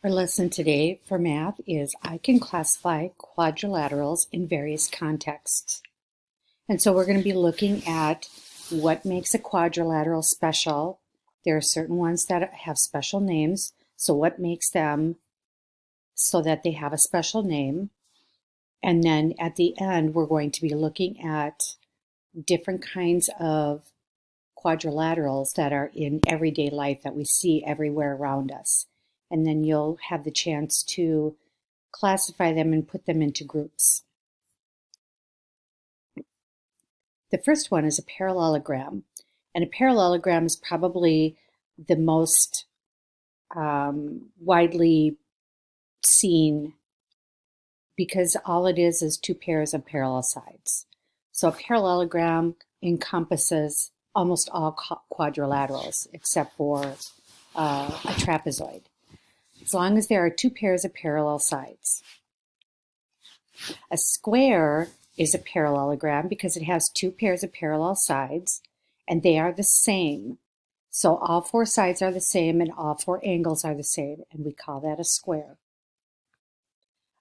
Our lesson today for math is I can classify quadrilaterals in various contexts. And so we're going to be looking at what makes a quadrilateral special. There are certain ones that have special names. So what makes them so that they have a special name? And then at the end, we're going to be looking at different kinds of quadrilaterals that are in everyday life that we see everywhere around us. And then you'll have the chance to classify them and put them into groups. The first one is a parallelogram. And a parallelogram is probably the most widely seen because all it is two pairs of parallel sides. So a parallelogram encompasses almost all quadrilaterals except for a trapezoid, as long as there are two pairs of parallel sides. A square is a parallelogram because it has two pairs of parallel sides and they are the same. So all four sides are the same and all four angles are the same, and we call that a square.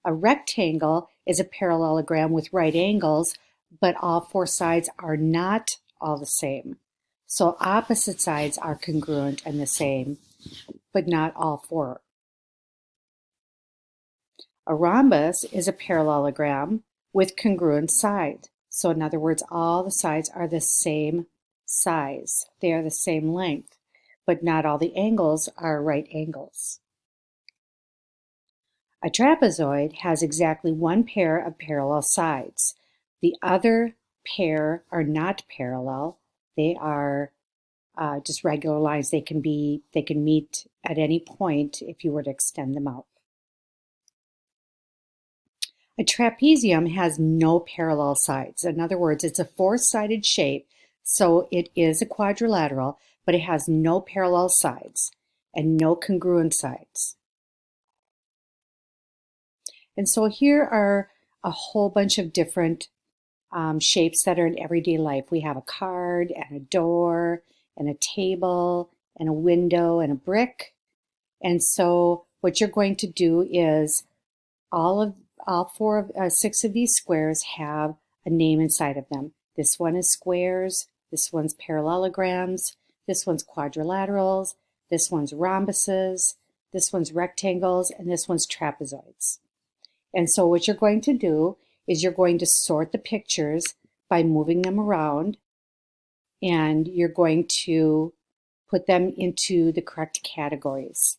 A rectangle is a parallelogram with right angles, but all four sides are not all the same. So opposite sides are congruent and the same, but not all four. A rhombus is a parallelogram with congruent sides. So in other words, all the sides are the same size. They are the same length, but not all the angles are right angles. A trapezoid has exactly one pair of parallel sides. The other pair are not parallel. They are just regular lines. They can meet at any point if you were to extend them out. A trapezium has no parallel sides. In other words, it's a four-sided shape, so it is a quadrilateral, but it has no parallel sides and no congruent sides. And so here are a whole bunch of different shapes that are in everyday life. We have a card and a door and a table and a window and a brick. And so what you're going to do is six of these squares have a name inside of them. This one is squares, this one's parallelograms, this one's quadrilaterals, this one's rhombuses, this one's rectangles, and this one's trapezoids. And so what you're going to do is you're going to sort the pictures by moving them around, and you're going to put them into the correct categories.